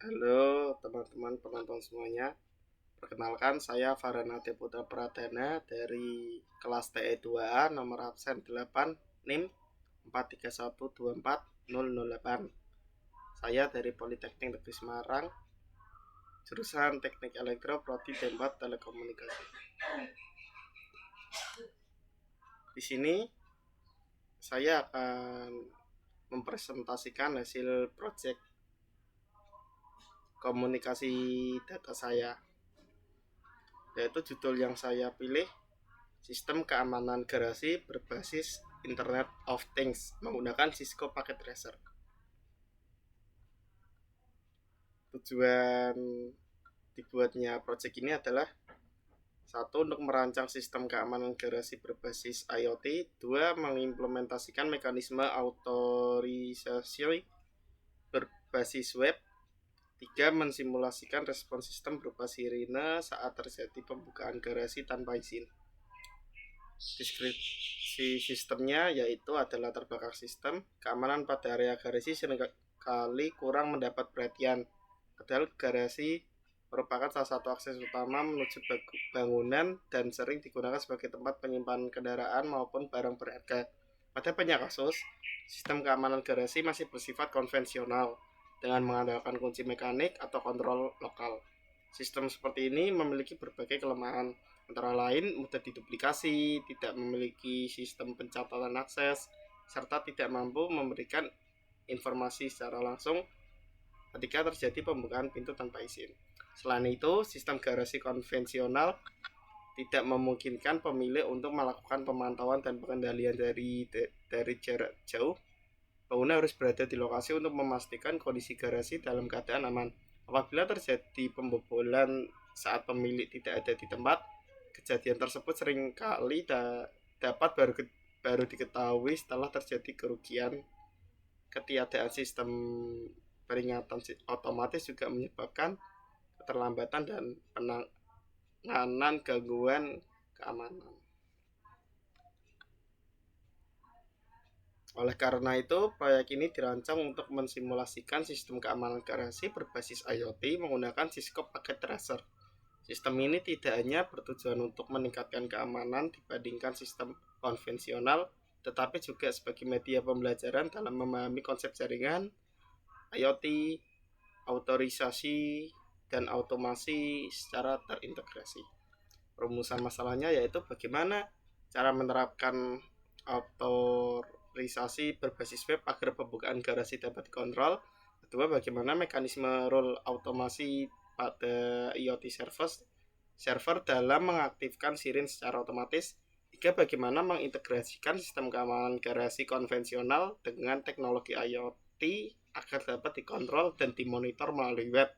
Halo teman-teman penonton semuanya. Perkenalkan saya Farhanate Putra Pradana dari kelas TE2A nomor absen 8 NIM 431240008. Saya dari Politeknik Negeri Semarang, jurusan Teknik Elektro Prodi Tempat Telekomunikasi. Di sini saya akan mempresentasikan hasil proyek komunikasi data saya, yaitu judul yang saya pilih Sistem Keamanan Garasi Berbasis Internet of Things menggunakan Cisco Packet Tracer. Tujuan dibuatnya proyek ini adalah satu, untuk merancang sistem keamanan garasi berbasis IoT. Dua, mengimplementasikan mekanisme otorisasi berbasis web. Tiga, mensimulasikan respon sistem berupa sirine saat terjadi pembukaan garasi tanpa izin. Deskripsi sistemnya yaitu adalah latar belakang sistem keamanan pada area garasi seringkali kurang mendapat perhatian, padahal garasi merupakan salah satu akses utama menuju bangunan dan sering digunakan sebagai tempat penyimpanan kendaraan maupun barang berharga. Pada banyak kasus, sistem keamanan garasi masih bersifat konvensional dengan mengandalkan kunci mekanik atau kontrol lokal. Sistem seperti ini memiliki berbagai kelemahan, antara lain mudah diduplikasi, tidak memiliki sistem pencatatan akses, serta tidak mampu memberikan informasi secara langsung ketika terjadi pembukaan pintu tanpa izin. Selain itu, sistem garasi konvensional tidak memungkinkan pemilik untuk melakukan pemantauan dan pengendalian dari jarak jauh. Pengguna harus berada di lokasi untuk memastikan kondisi garasi dalam keadaan aman. Apabila terjadi pembobolan saat pemilik tidak ada di tempat, kejadian tersebut seringkali dapat baru diketahui setelah terjadi kerugian. Ketiadaan sistem peringatan otomatis juga menyebabkan keterlambatan dan penanganan gangguan keamanan. Oleh karena itu, proyek ini dirancang untuk mensimulasikan sistem keamanan garasi berbasis IoT menggunakan Cisco Packet Tracer. Sistem ini tidak hanya bertujuan untuk meningkatkan keamanan dibandingkan sistem konvensional, tetapi juga sebagai media pembelajaran dalam memahami konsep jaringan, IoT, otorisasi, dan automasi secara terintegrasi. Rumusan masalahnya yaitu bagaimana cara menerapkan otorisasi berbasis web agar pembukaan garasi dapat dikontrol. Kedua, bagaimana mekanisme role automasi pada IoT server dalam mengaktifkan sirin secara otomatis. Tiga, bagaimana mengintegrasikan sistem keamanan garasi konvensional dengan teknologi IoT agar dapat dikontrol dan dimonitor melalui web.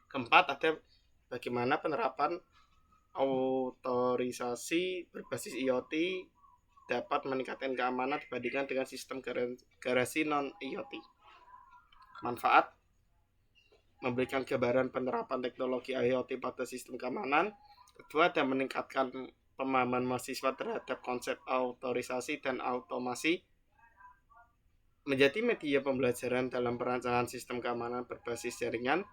Keempat, ada bagaimana penerapan otorisasi berbasis IoT dapat meningkatkan keamanan dibandingkan dengan sistem garasi non-IoT. Manfaat: memberikan gambaran penerapan teknologi IoT pada sistem keamanan. Kedua, dan meningkatkan pemahaman mahasiswa terhadap konsep otorisasi dan automasi menjadi media pembelajaran dalam perancangan sistem keamanan berbasis jaringan.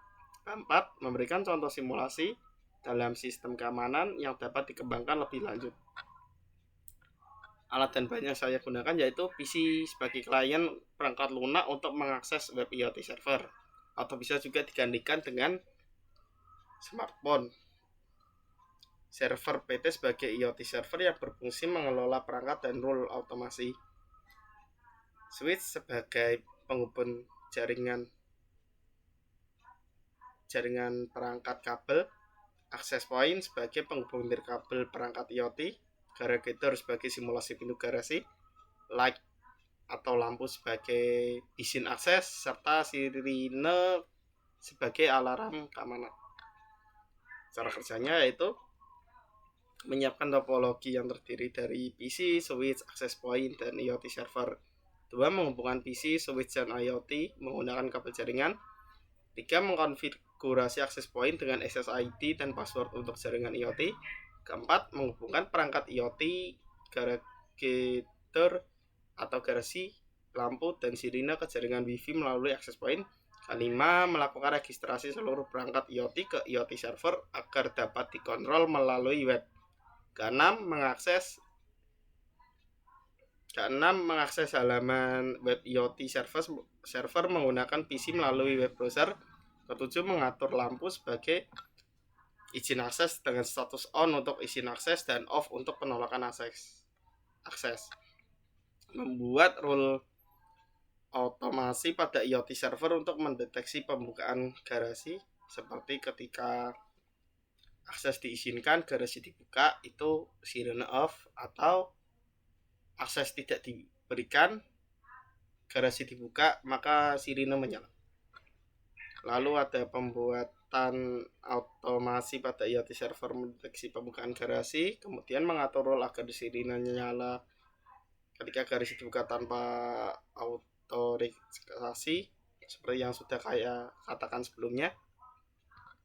Keempat, memberikan contoh simulasi dalam sistem keamanan yang dapat dikembangkan lebih lanjut. Alat dan bahan yang saya gunakan yaitu PC sebagai klien perangkat lunak untuk mengakses web IoT server, atau bisa juga digantikan dengan smartphone. Server PT sebagai IoT server yang berfungsi mengelola perangkat dan rule automasi. Switch sebagai penghubung jaringan perangkat kabel. Access point sebagai penghubung nirkabel perangkat IoT. Garage sebagai simulasi pintu garasi. Light atau lampu sebagai izin akses, serta sirine sebagai alarm keamanan. Cara kerjanya yaitu menyiapkan topologi yang terdiri dari PC, switch, access point, dan IoT server. Dua, menghubungkan PC, switch, dan IoT menggunakan kabel jaringan. Tiga, mengkonfigurasi access point dengan SSID dan password untuk jaringan IoT. Keempat, menghubungkan perangkat IoT, garage atau garasi, lampu, dan sirine ke jaringan Wi-Fi melalui access point. Kelima, melakukan registrasi seluruh perangkat IoT ke IoT server agar dapat dikontrol melalui web. Keenam, mengakses halaman web IoT server menggunakan PC melalui web browser. Ketujuh, mengatur lampu sebagai izin akses dengan status on untuk izin akses dan off untuk penolakan akses. Membuat rule otomasi pada IoT server untuk mendeteksi pembukaan garasi, seperti ketika akses diizinkan, garasi dibuka, itu sirene off, atau akses tidak diberikan, garasi dibuka, maka sirine menyala. Lalu ada pembuatan otomasi pada IoT server mendeteksi pembukaan garasi, kemudian mengatur rule agar sirine nyala ketika garasi dibuka tanpa otorisasi, seperti yang sudah saya katakan sebelumnya.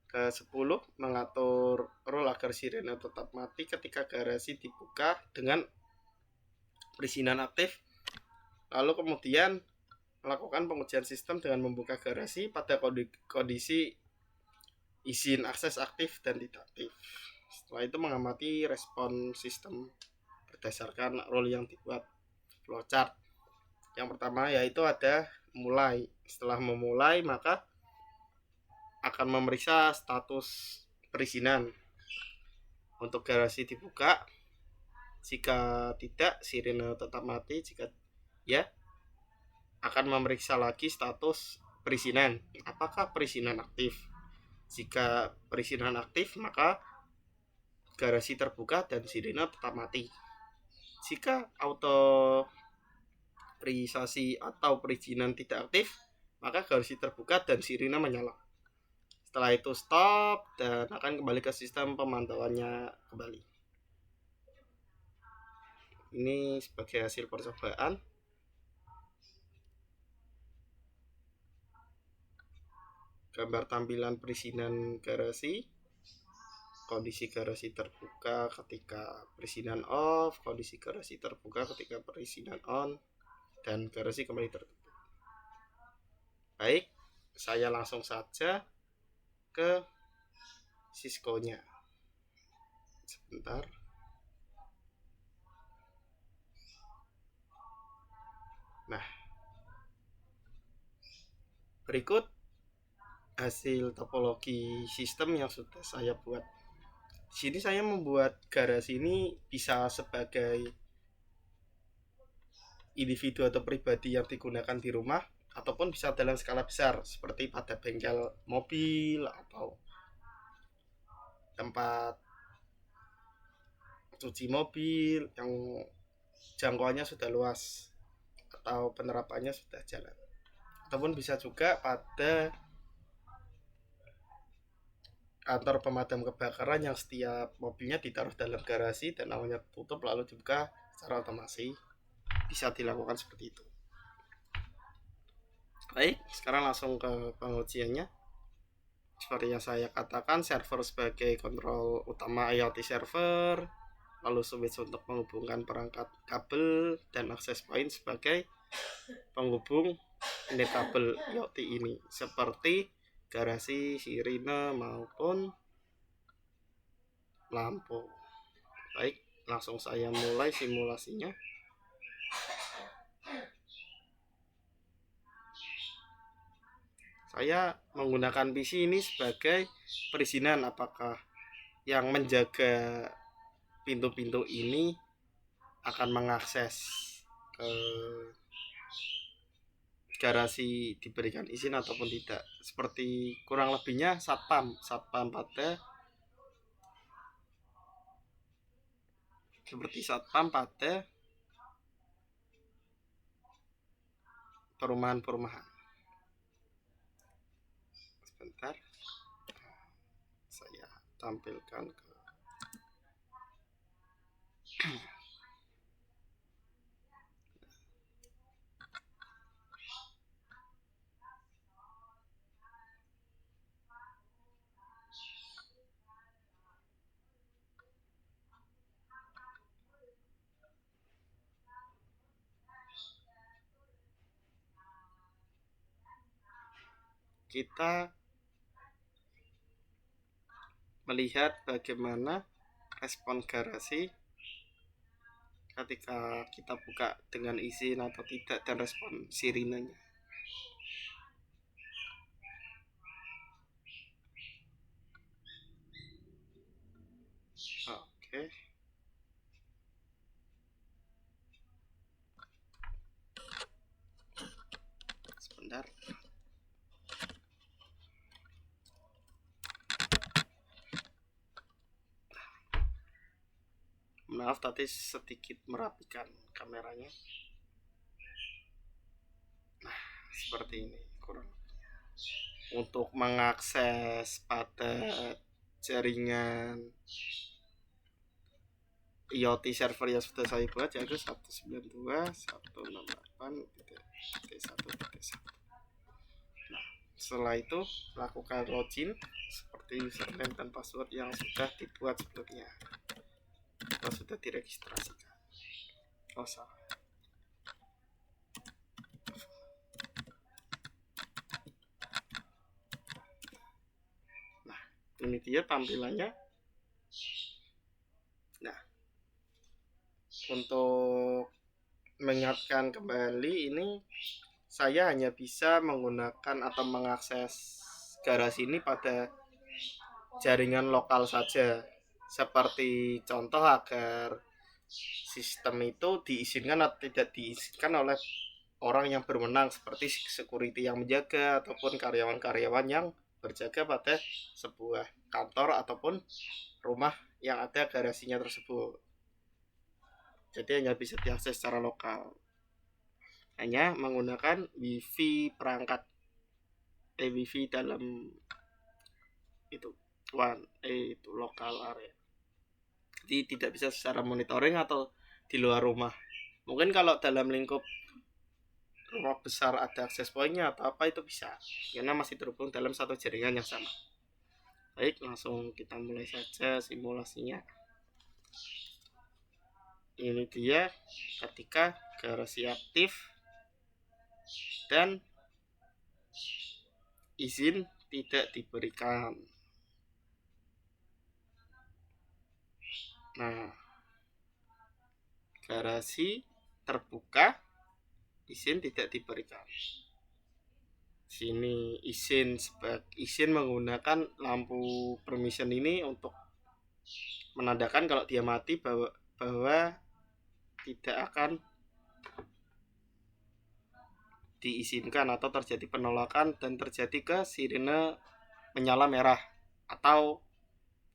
Ke-10, mengatur rule agar sirene tetap mati ketika garasi dibuka dengan perizinan aktif. Lalu kemudian melakukan pengujian sistem dengan membuka garasi pada kondisi izin akses aktif dan tidak aktif. Setelah itu mengamati respon sistem berdasarkan rule yang dibuat flowchart. Yang pertama yaitu ada mulai. Setelah memulai, maka akan memeriksa status perizinan. Untuk garasi dibuka, jika tidak, sirene tetap mati. Jika ya, akan memeriksa lagi status perizinan. Apakah perizinan aktif? Jika perizinan aktif, maka garasi terbuka dan sirene tetap mati. Jika autorisasi atau perizinan tidak aktif, maka garasi terbuka dan sirene menyala. Setelah itu stop dan akan kembali ke sistem pemantauannya kembali. Ini sebagai hasil percobaan. Gambar tampilan perizinan garasi. Kondisi garasi terbuka ketika perizinan off, kondisi garasi terbuka ketika perizinan on, dan garasi kembali tertutup. Baik, saya langsung saja ke Cisco-nya. Sebentar. Nah, berikut hasil topologi sistem yang sudah saya buat. Di sini saya membuat garasi ini bisa sebagai individu atau pribadi yang digunakan di rumah, ataupun bisa dalam skala besar seperti pada bengkel mobil atau tempat cuci mobil yang jangkauannya sudah luas atau penerapannya sudah jalan. Ataupun bisa juga pada kantor pemadam kebakaran yang setiap mobilnya ditaruh dalam garasi dan awalnya tutup lalu dibuka secara otomasi. Bisa dilakukan seperti itu. Baik, sekarang langsung ke pengujiannya. Seperti yang saya katakan, server sebagai kontrol utama IoT server, lalu switch untuk menghubungkan perangkat kabel, dan access point sebagai penghubung unit kabel IoT ini, seperti garasi, sirine, maupun lampu. Baik, langsung saya mulai simulasinya. Saya menggunakan PC ini sebagai perizinan apakah yang menjaga pintu-pintu ini akan mengakses ke garasi diberikan izin ataupun tidak. Seperti kurang lebihnya satpam pada perumahan-perumahan. Sebentar, saya tampilkan ke kita melihat bagaimana respon garasi ketika kita buka dengan izin atau tidak, dan respon sirinenya. Oke. Sebentar. Maaf tadi sedikit merapikan kameranya. Nah, seperti ini kurang. Untuk mengakses pada jaringan IoT server yang sudah saya buat, yaitu 192.168.1.1. Nah, setelah itu lakukan login seperti username dan password yang sudah dibuat sebelumnya atau sudah diregistrasikan. Oh, salah. Nah, ini dia tampilannya. Nah, untuk mengingatkan kembali, ini saya hanya bisa menggunakan atau mengakses garasi ini pada jaringan lokal saja. Seperti contoh, agar sistem itu diizinkan atau tidak diizinkan oleh orang yang berwenang, seperti security yang menjaga ataupun karyawan-karyawan yang berjaga pada sebuah kantor ataupun rumah yang ada garasinya tersebut. Jadi hanya bisa diakses secara lokal, hanya menggunakan wifi perangkat wifi dalam itu itu lokal area. Jadi tidak bisa secara monitoring atau di luar rumah. Mungkin kalau dalam lingkup rumah besar ada akses pointnya atau apa, itu bisa, karena masih terhubung dalam satu jaringan yang sama. Baik, langsung kita mulai saja simulasinya. Ini dia ketika garasi aktif dan izin tidak diberikan. Nah, garasi terbuka, izin tidak diberikan. Sini izin menggunakan lampu permission ini untuk menandakan kalau dia mati, bahwa tidak akan diizinkan atau terjadi penolakan dan terjadi ke sirine menyala merah atau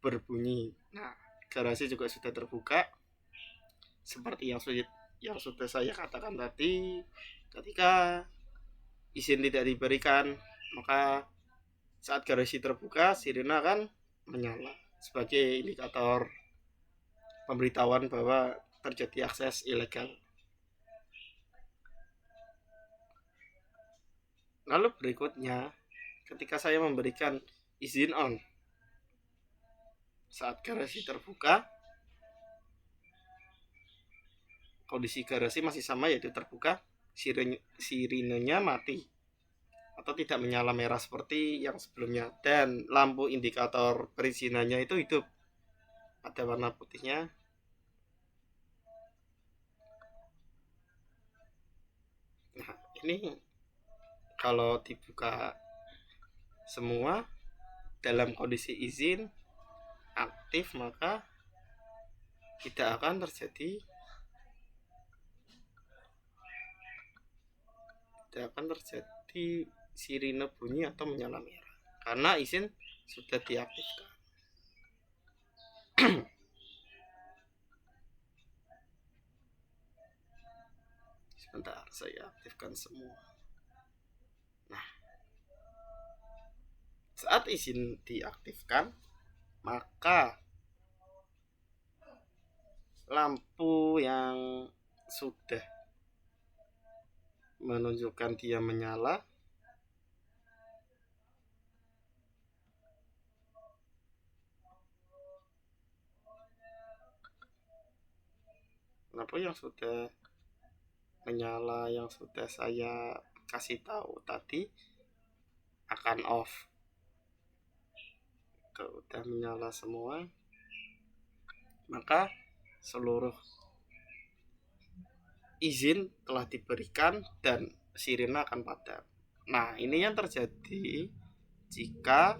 berbunyi. Nah, garasi juga sudah terbuka seperti yang sudah saya katakan tadi. Ketika izin tidak diberikan, maka saat garasi terbuka sirine akan menyala sebagai indikator pemberitahuan bahwa terjadi akses ilegal. Lalu berikutnya, ketika saya memberikan izin on saat garasi terbuka, kondisi garasi masih sama, yaitu terbuka, sirinenya mati atau tidak menyala merah seperti yang sebelumnya, dan lampu indikator perizinannya itu hidup, ada warna putihnya. Nah, ini kalau dibuka semua dalam kondisi izin aktif, maka tidak akan terjadi sirine bunyi atau menyala merah karena izin sudah diaktifkan. Sebentar, saya aktifkan semua. Nah, saat izin diaktifkan, maka lampu yang sudah menunjukkan dia menyala lampu yang sudah menyala yang sudah saya kasih tahu tadi akan off. Kalau udah menyala semua, maka seluruh izin telah diberikan dan sirine akan padam. Nah, ini yang terjadi jika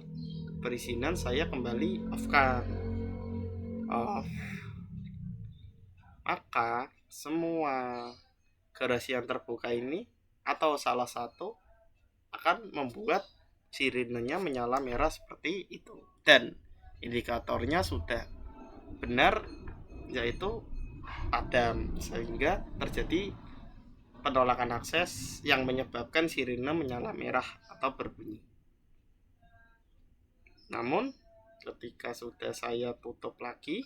perizinan saya kembali off. Maka semua garasi yang terbuka ini atau salah satu akan membuat sirinenya menyala merah seperti itu, dan indikatornya sudah benar, yaitu padam, sehingga terjadi penolakan akses yang menyebabkan sirine menyala merah atau berbunyi. Namun ketika sudah saya tutup lagi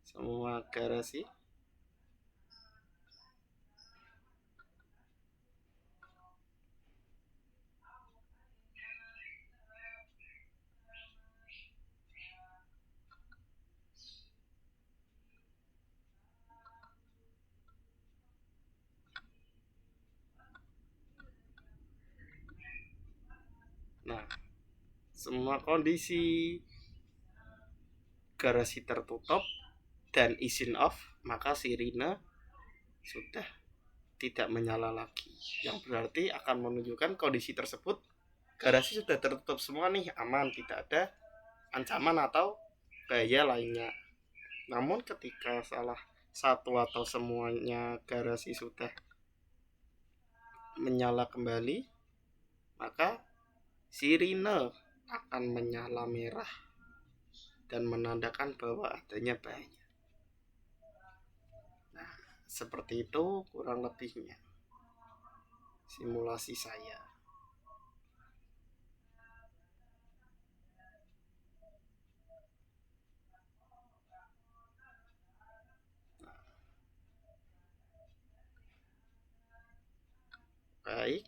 semua garasi, nah, semua kondisi garasi tertutup dan izin off, maka sirine sudah tidak menyala lagi, yang berarti akan menunjukkan kondisi tersebut garasi sudah tertutup semua nih, aman, tidak ada ancaman atau bahaya lainnya. Namun ketika salah satu atau semuanya garasi sudah menyala kembali, maka sirine akan menyala merah dan menandakan bahwa adanya bahaya. Nah, seperti itu kurang lebihnya simulasi saya. Baik,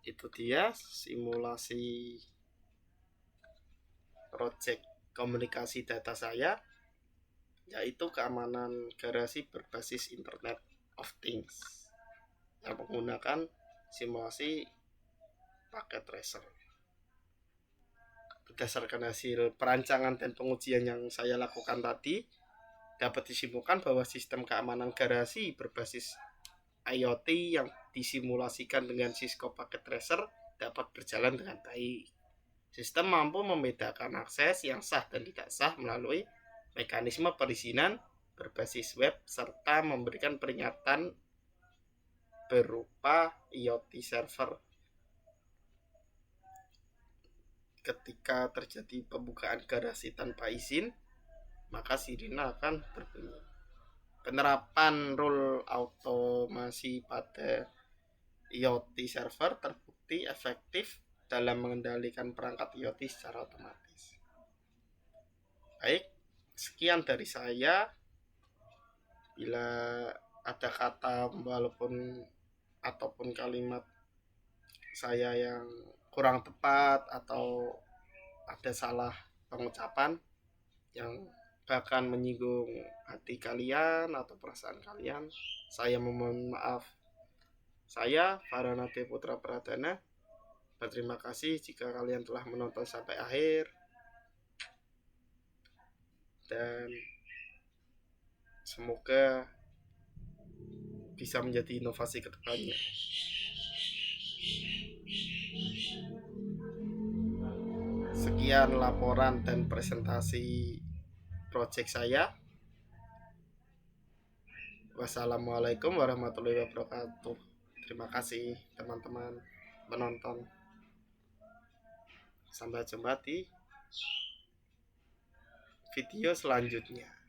itu dia simulasi project komunikasi data saya, yaitu keamanan garasi berbasis Internet of Things yang menggunakan simulasi paket tracer. Berdasarkan hasil perancangan dan pengujian yang saya lakukan tadi, dapat disimpulkan bahwa sistem keamanan garasi berbasis IoT yang disimulasikan dengan Cisco Packet Tracer dapat berjalan dengan baik. Sistem mampu membedakan akses yang sah dan tidak sah melalui mekanisme perizinan berbasis web serta memberikan peringatan berupa IoT server ketika terjadi pembukaan garasi tanpa izin, maka sirine akan berbunyi. Penerapan rule automasi pada IoT server terbukti efektif dalam mengendalikan perangkat IoT secara otomatis. Baik, sekian dari saya. Bila ada kata ataupun kalimat saya yang kurang tepat atau ada salah pengucapan yang bahkan menyinggung hati kalian atau perasaan kalian, saya memohon maaf. Saya Faranade Putra Pradana berterima kasih jika kalian telah menonton sampai akhir, dan semoga bisa menjadi inovasi ke depannya. Sekian laporan dan presentasi project saya. Wassalamualaikum warahmatullahi wabarakatuh. Terima kasih teman-teman menonton. Sampai jumpa di video selanjutnya.